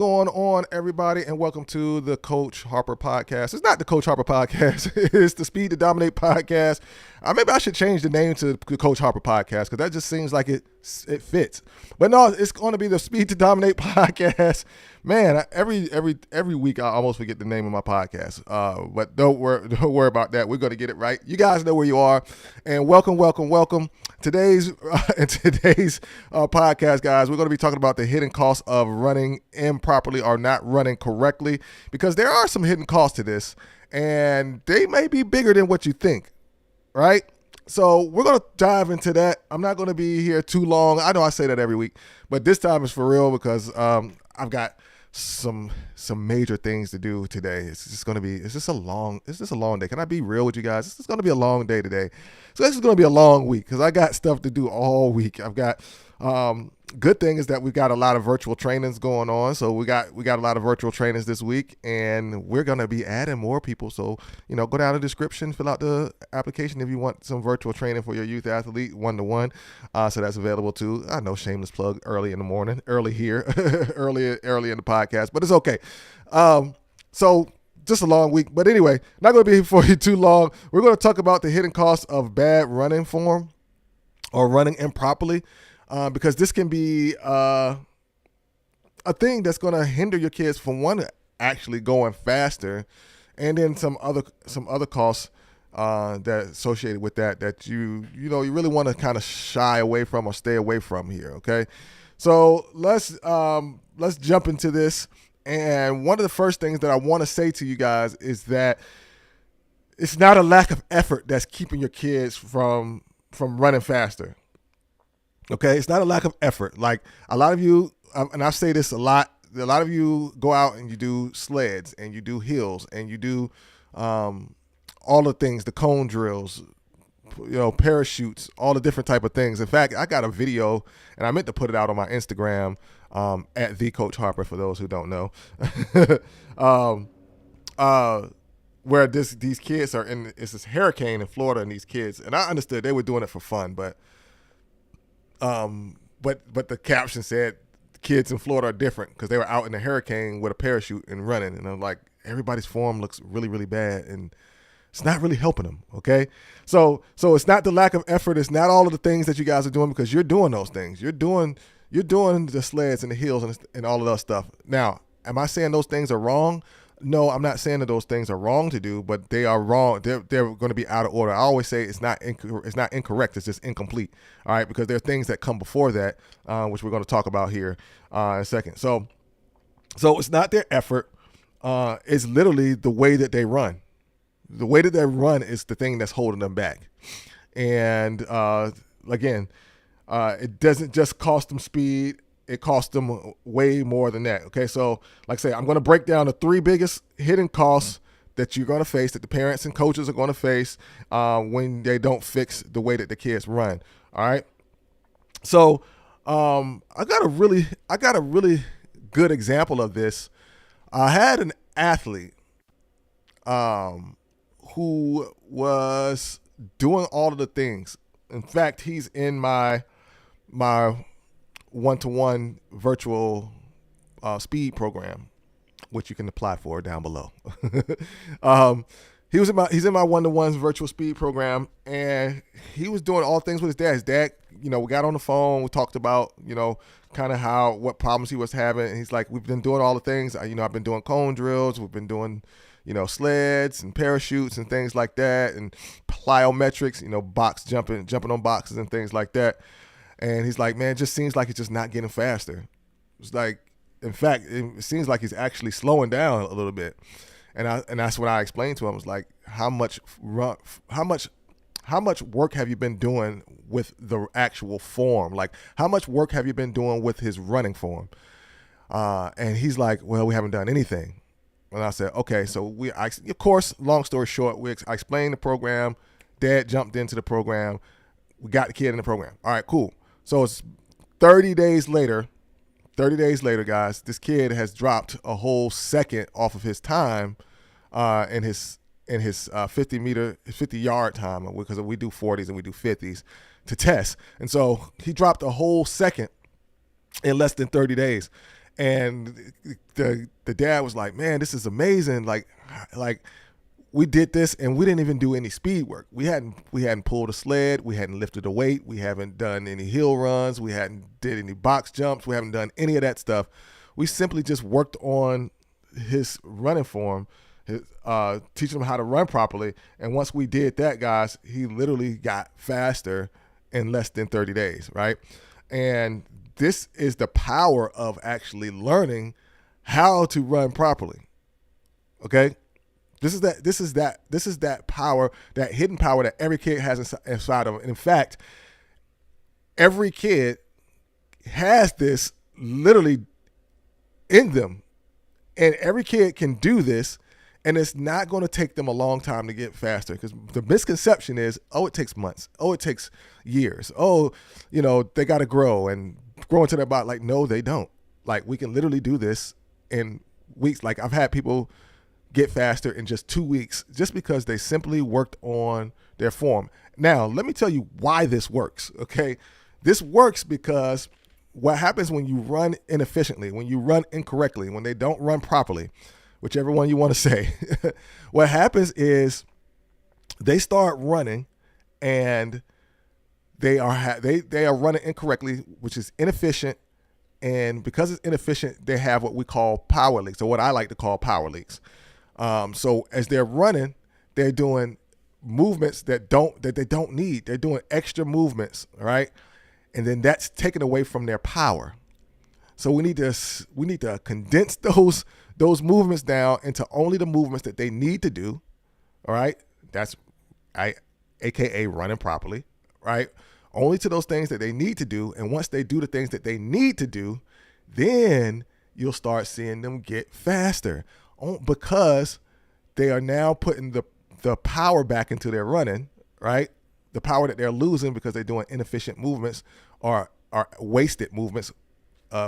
Going on, everybody, and welcome to the Coach Harper podcast. It's not the Coach Harper podcast. It's the Speed to Dominate podcast. Maybe I should change the name to the Coach Harper podcast because that just seems like it fits. But no, it's going to be the Speed to Dominate podcast. Man, every week I almost forget the name of my podcast. But don't worry about that. We're going to get it right. You guys know where you are, and welcome. Today's podcast, guys, we're going to be talking about the hidden costs of running improperly or not running correctly, because there are some hidden costs to this, and they may be bigger than what you think, right? So we're going to dive into that. I'm not going to be here too long. I know I say that every week, but this time is for real because I've got some major things to do today. It's just a long day. Can I be real with you guys? It's going to be a long day today. So this is going to be a long week because I got stuff to do all week. I've got good thing is that we've got a lot of virtual trainings going on. So we got a lot of virtual trainings this week, and we're going to be adding more people. So, go down in the description, fill out the application if you want some virtual training for your youth athlete 1-to-1. So that's available too. I know, shameless plug early in the morning, early here, early in the podcast, but it's okay. So just a long week, but anyway, not going to be here for you too long. We're going to talk about the hidden costs of bad running form or running improperly. Because this can be a thing that's going to hinder your kids from one, actually going faster, and then some other costs that associated with that you really want to kind of shy away from or stay away from here. Okay, so let's jump into this. And one of the first things that I want to say to you guys is that it's not a lack of effort that's keeping your kids from running faster. Okay, it's not a lack of effort. Like a lot of you, and I say this a lot of you go out and you do sleds and you do hills and you do all the things, the cone drills, parachutes, all the different type of things. In fact, I got a video, and I meant to put it out on my Instagram at the Coach Harper for those who don't know, where these kids are in. It's this hurricane in Florida, and these kids, and I understood they were doing it for fun, but the caption said kids in Florida are different because they were out in the hurricane with a parachute and running. And I'm like, everybody's form looks really, really bad, and it's not really helping them. Okay. So it's not the lack of effort. It's not all of the things that you guys are doing, because you're doing those things. You're doing the sleds and the hills and all of that stuff. Now, am I saying those things are wrong? No, I'm not saying that those things are wrong to do, but they are wrong. They're going to be out of order. I always say it's not incorrect. It's just incomplete. All right, because there are things that come before that, which we're going to talk about here in a second. So it's not their effort. It's literally the way that they run. The way that they run is the thing that's holding them back. And again, it doesn't just cost them speed. It costs them way more than that. Okay, so like I say, I'm going to break down the three biggest hidden costs that you're going to face, that the parents and coaches are going to face when they don't fix the way that the kids run. All right. So I got a really good example of this. I had an athlete who was doing all of the things. In fact, he's in my 1-to-1 virtual speed program, which you can apply for down below. He's in my 1-to-1 virtual speed program, and he was doing all things with his dad. His dad, we got on the phone, we talked about, kind of what problems he was having. And he's like, we've been doing all the things. I've been doing cone drills. We've been doing, sleds and parachutes and things like that, and plyometrics, box jumping on boxes and things like that. And he's like, man, it just seems like it's just not getting faster. It's like, in fact, it seems like he's actually slowing down a little bit. And that's what I explained to him. I was like, how much work have you been doing with the actual form? Like, how much work have you been doing with his running form? And he's like, well, we haven't done anything. And I said, okay, so of course, long story short, I explained the program. Dad jumped into the program. We got the kid in the program. All right, cool. So it's 30 days later, guys, this kid has dropped a whole second off of his time in his 50-yard time, because we do 40s and we do 50s to test. And so he dropped a whole second in less than 30 days. And the dad was like, man, this is amazing. Like we did this and we didn't even do any speed work. We hadn't pulled a sled, we hadn't lifted a weight, we haven't done any hill runs, we hadn't did any box jumps, we haven't done any of that stuff. We simply just worked on his running form, teaching him how to run properly. And once we did that, guys, he literally got faster in less than 30 days, right? And this is the power of actually learning how to run properly. Okay? This is that power, that hidden power that every kid has inside of them. And in fact, every kid has this literally in them. And every kid can do this, and it's not going to take them a long time to get faster, because the misconception is, oh, it takes months. Oh, it takes years. Oh, they got to grow and grow into their body. Like, no, they don't. Like, we can literally do this in weeks. Like, I've had people get faster in just 2 weeks just because they simply worked on their form. Now, let me tell you why this works, okay? This works because what happens when you run inefficiently, when you run incorrectly, when they don't run properly, whichever one you want to say, what happens is they start running and they are running incorrectly, which is inefficient. And because it's inefficient, they have what we call power leaks, or what I like to call power leaks. So as they're running, they're doing movements that they don't need. They're doing extra movements, right? And then that's taken away from their power. So we need to condense those movements down into only the movements that they need to do. All right, that's AKA running properly, right? Only to those things that they need to do. And once they do the things that they need to do, then you'll start seeing them get faster, because they are now putting the power back into their running, right? The power that they're losing because they're doing inefficient movements or wasted movements.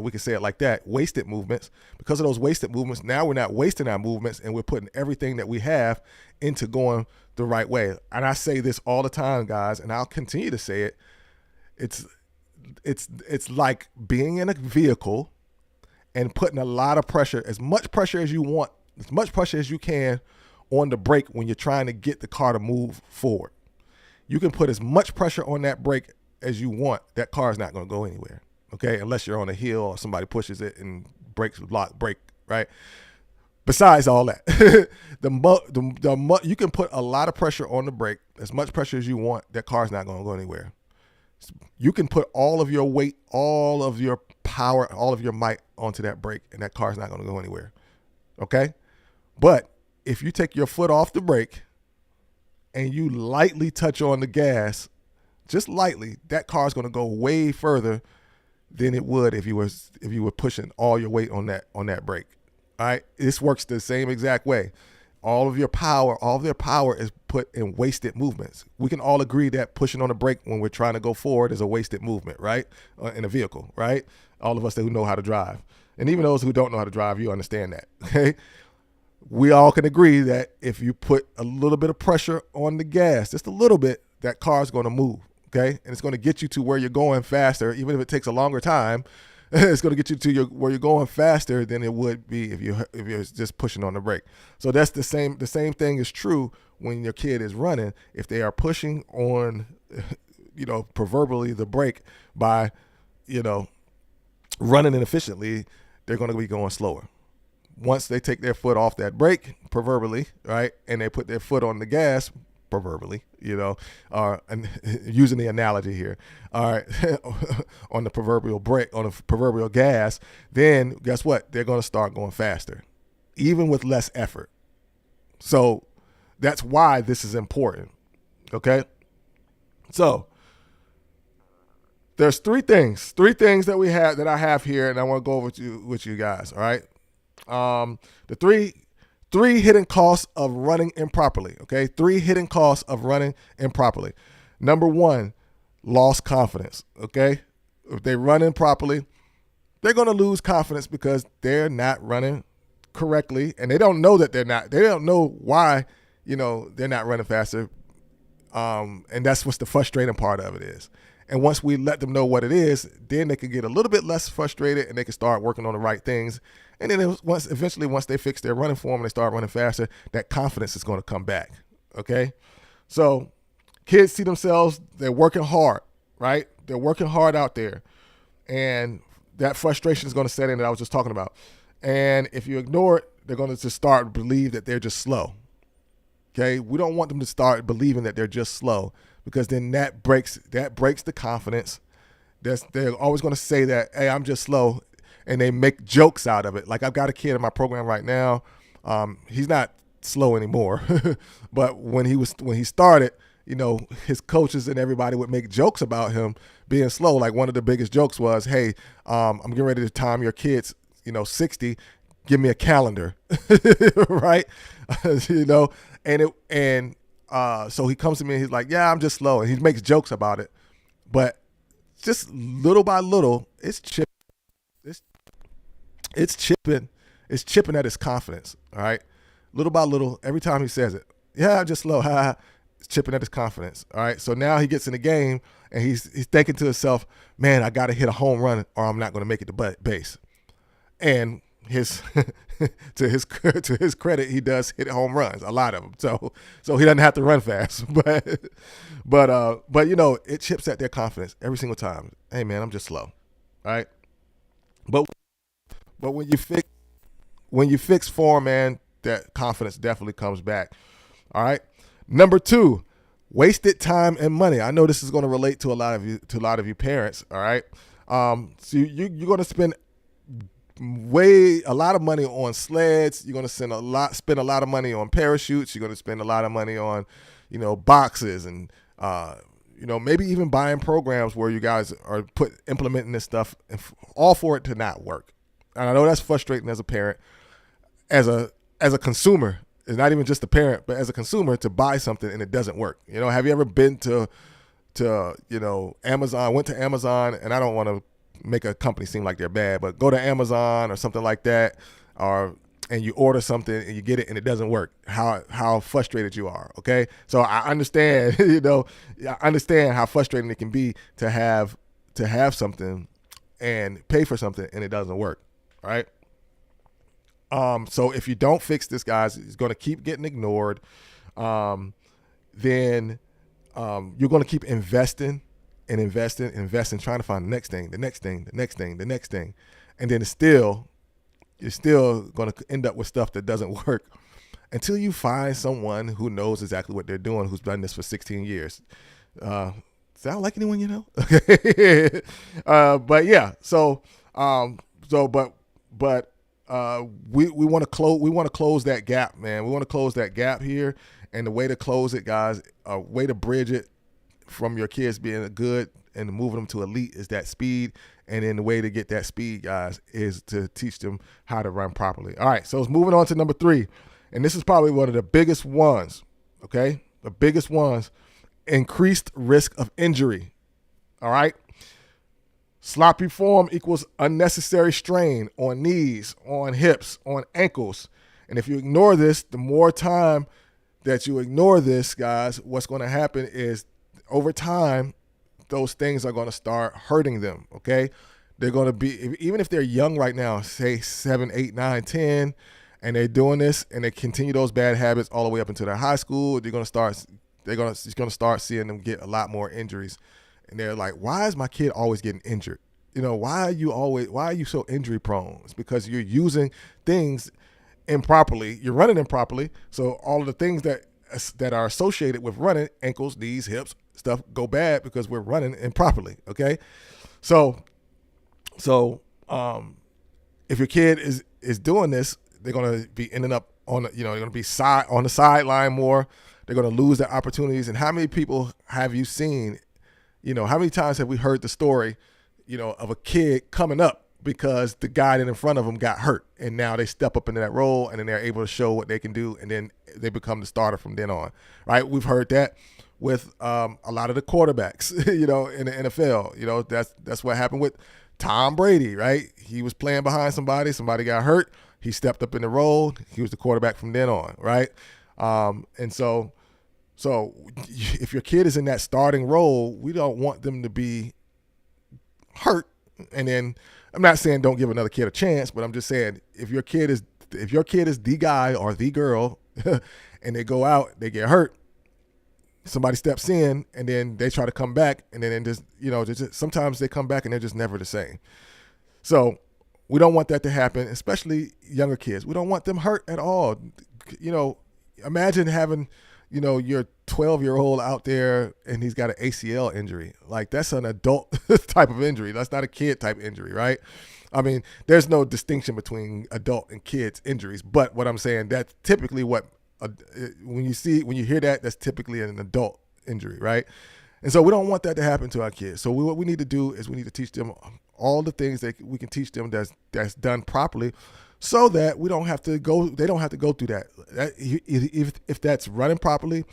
We can say it like that, wasted movements. Because of those wasted movements, now we're not wasting our movements, and we're putting everything that we have into going the right way. And I say this all the time, guys, and I'll continue to say it. It's like being in a vehicle and putting a lot of pressure, as much pressure as you want, as much pressure as you can on the brake when you're trying to get the car to move forward. You can put as much pressure on that brake as you want. That car is not going to go anywhere, okay? Unless you're on a hill or somebody pushes it and brake, right? Besides all that, you can put a lot of pressure on the brake, as much pressure as you want. That car's not going to go anywhere. You can put all of your weight, all of your power, all of your might onto that brake, and that car's not going to go anywhere, okay? But if you take your foot off the brake and you lightly touch on the gas, just lightly, that car's going to go way further than it would if you were pushing all your weight on that brake. All right, this works the same exact way. All of their power is put in wasted movements. We can all agree that pushing on the brake when we're trying to go forward is a wasted movement, right? In a vehicle, right? All of us who know how to drive, and even those who don't know how to drive, you understand that, okay? We all can agree that if you put a little bit of pressure on the gas, just a little bit, that car's going to move, okay? And it's going to get you to where you're going faster, even if it takes a longer time. It's going to get you to where you're going faster than it would be if you're just pushing on the brake. So that's the same thing is true when your kid is running. If they are pushing on, proverbially the brake by, running inefficiently, they're going to be going slower. Once they take their foot off that brake, proverbially, right, and they put their foot on the gas, proverbially, and using the analogy here, all right, on the proverbial brake, on the proverbial gas, then guess what? They're going to start going faster, even with less effort. So that's why this is important, okay? So there's three things that I have here, and I want to go over with you guys, all right? The three hidden costs of running improperly, okay? 3 hidden costs of running improperly. Number 1, lost confidence, okay? If they run improperly, they're going to lose confidence because they're not running correctly, and they don't know that they're not. They don't know why, they're not running faster, and that's what's the frustrating part of it is. And once we let them know what it is, then they can get a little bit less frustrated and they can start working on the right things. And then eventually, once they fix their running form and they start running faster, that confidence is going to come back. Okay? So kids see themselves, they're working hard, right? They're working hard out there. And that frustration is going to set in that I was just talking about. And if you ignore it, they're going to just start to believe that they're just slow. Okay? We don't want them to start believing that they're just slow, because then that breaks the confidence. They're always going to say that, hey, I'm just slow, and they make jokes out of it. Like, I've got a kid in my program right now. He's not slow anymore, but when he started, his coaches and everybody would make jokes about him being slow. Like, one of the biggest jokes was, hey, I'm getting ready to time your kids, 60. Give me a calendar, right? So he comes to me and he's like, yeah, I'm just slow. And he makes jokes about it. But just little by little, it's chipping at his confidence, all right? Little by little, every time he says it, yeah, I'm just slow, it's chipping at his confidence, all right? So now he gets in the game and he's thinking to himself, man, I got to hit a home run or I'm not going to make it to base. And to his credit, he does hit home runs, a lot of them. So he doesn't have to run fast, but it chips at their confidence every single time. Hey man, I'm just slow, right? But when you fix form, man, that confidence definitely comes back. All right. Number 2, wasted time and money. I know this is going to relate to a lot of you parents. All right. So you're going to spend a lot of money on sleds. You're going to spend a lot of money on parachutes. You're going to spend a lot of money on, boxes and, maybe even buying programs where you guys are implementing this stuff, all for it to not work. And I know that's frustrating as a parent, as a consumer. It's not even just a parent, but as a consumer, to buy something and it doesn't work. Have you ever been to Amazon, went to Amazon, and I don't want to make a company seem like they're bad, but go to Amazon or something like that, and you order something and you get it and it doesn't work, how frustrated you are. Okay. So I understand, I understand how frustrating it can be to have something and pay for something and it doesn't work. Right. So if you don't fix this, guys, it's going to keep getting ignored. Then you're going to keep investing, trying to find the next thing. And then you're still going to end up with stuff that doesn't work until you find someone who knows exactly what they're doing, who's done this for 16 years. Sound like anyone you know? But yeah, we want to close that gap, man. We want to close that gap here. And the way to close it, guys, a way to bridge it from your kids being good and moving them to elite is that speed. And then the way to get that speed, guys, is to teach them how to run properly. All right, so it's moving on to number 3. And this is probably one of the biggest ones, okay? The biggest ones, increased risk of injury, all right? Sloppy form equals unnecessary strain on knees, on hips, on ankles. And if you ignore this, the more time that you ignore this, guys, what's going to happen is over time, those things are going to start hurting them, okay? They're going to be, even if they're young right now, say 7, 8, 9, 10, and they're doing this and they continue those bad habits all the way up into their high school, you're going to start seeing them get a lot more injuries. And they're like, why is my kid always getting injured? Why are you so injury prone? It's because you're using things improperly. You're running improperly. So all of the things that are associated with running, ankles, knees, hips, stuff, go bad because we're running improperly. Okay. So if your kid is doing this, they're going to be ending up on, they're going to be on the sideline more. They're going to lose their opportunities. And how many people have you seen, how many times have we heard the story, of a kid coming up because the guy that in front of them got hurt, and now they step up into that role and then they're able to show what they can do, and then they become the starter from then on, right? We've heard that with a lot of the quarterbacks, in the NFL. That's what happened with Tom Brady, right? He was playing behind somebody got hurt, he stepped up in the role, he was the quarterback from then on, right? And so So if your kid is in that starting role, we don't want them to be hurt. And then I'm not saying don't give another kid a chance, but I'm just saying if your kid is the guy or the girl and they go out, they get hurt, somebody steps in and then they try to come back, and then just sometimes they come back and they're just never the same. So we don't want that to happen, especially younger kids. We don't want them hurt at all. Imagine having your 12-year-old out there and he's got an ACL injury. Like, that's an adult type of injury. That's not a kid type injury, right? I mean, there's no distinction between adult and kids injuries, but what I'm saying, that's typically what when you hear that, that's typically an adult injury, right? And so we don't want that to happen to our kids. So what we need to do is we need to teach them all the things that we can teach them that's done properly, so that they don't have to go through that. If that's running properly,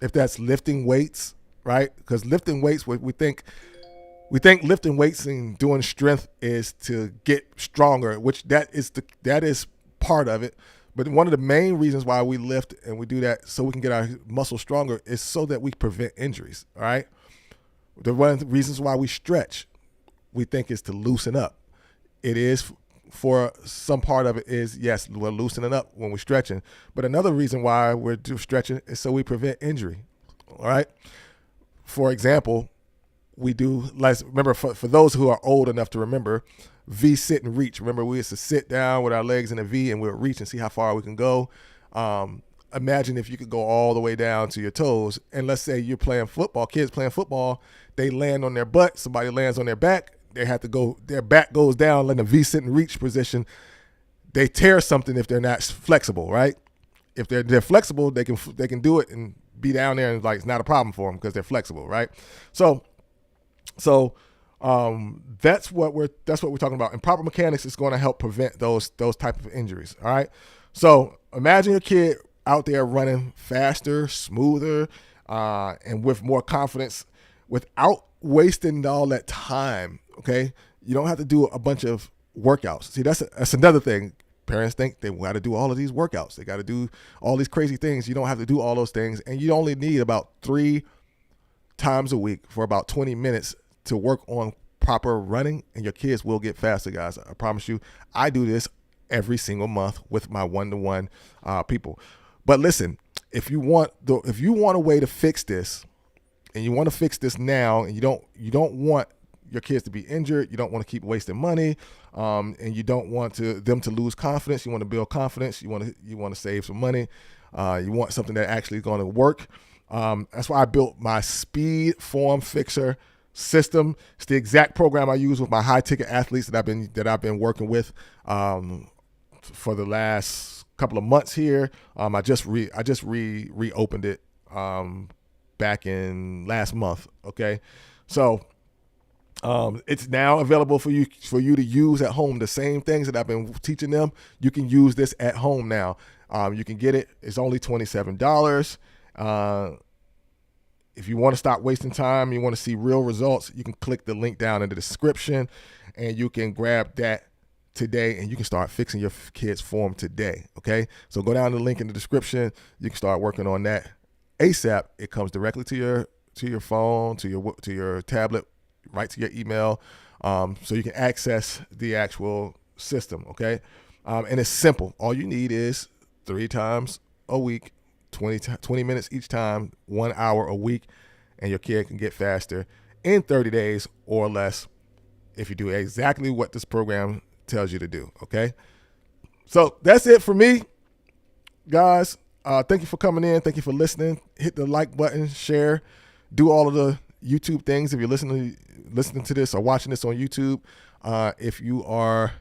if that's lifting weights, right? Because lifting weights, we think lifting weights and doing strength is to get stronger, which that is part of it. But one of the main reasons why we lift and we do that so we can get our muscles stronger is so that we prevent injuries, all right? One of the reasons why we stretch, we think, is to loosen up. It is, for some part of it is, yes, we're loosening up when we're stretching. But another reason why we're stretching is so we prevent injury, all right? For example, we do, remember, for those who are old enough to remember, V, sit, and reach. Remember, we used to sit down with our legs in a V and we'll reach and see how far we can go. Imagine if you could go all the way down to your toes. And let's say you're playing football, kids playing football, they land on their butt, somebody lands on their back, they have to go, their back goes down in the V, sit, and reach position. They tear something if they're not flexible, right? If they're flexible, they can do it and be down there, and like, it's not a problem for them because they're flexible, right? So that's what we're talking about. Improper mechanics is going to help prevent those type of injuries. All right. So imagine your kid out there running faster, smoother, and with more confidence, without wasting all that time. Okay. You don't have to do a bunch of workouts. See, that's another thing. Parents think they got to do all of these workouts. They got to do all these crazy things. You don't have to do all those things, and you only need about 3 times a week for about 20 minutes to work on proper running, and your kids will get faster, guys. I promise you. I do this every single month with my one-to-one people. But listen, if you want a way to fix this, and you want to fix this now, and you don't want your kids to be injured, you don't want to keep wasting money, and you don't want them to lose confidence. You want to build confidence. You want to save some money. You want something that actually is going to work. That's why I built my Speed Form Fixer system. It's the exact program I use with my high ticket athletes that I've been working with for the last couple of months here. I just reopened it back in last month. Okay, so it's now available for you to use at home. The same things that I've been teaching them, you can use this at home now. You can get it. It's only $27. If you want to stop wasting time, you want to see real results, you can click the link down in the description and you can grab that today and you can start fixing your kids' form today. Okay. So go down to the link in the description. You can start working on that ASAP. It comes directly to your phone, to your tablet, right to your email. So you can access the actual system. Okay. And it's simple. All you need is 3 times a week, 20 minutes each time, 1 hour a week, and your kid can get faster in 30 days or less if you do exactly what this program tells you to do. Okay. So that's it for me, guys. Thank you for coming in. Thank you for listening. Hit the like button, share, do all of the YouTube things if you're listening to this or watching this on YouTube. If you are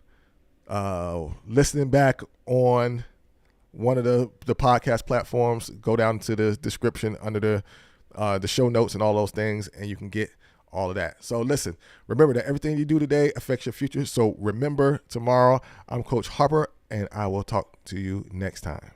listening back on one of the podcast platforms, go down to the description under the show notes and all those things, and you can get all of that. So listen, remember that everything you do today affects your future. So remember, tomorrow, I'm Coach Harper, and I will talk to you next time.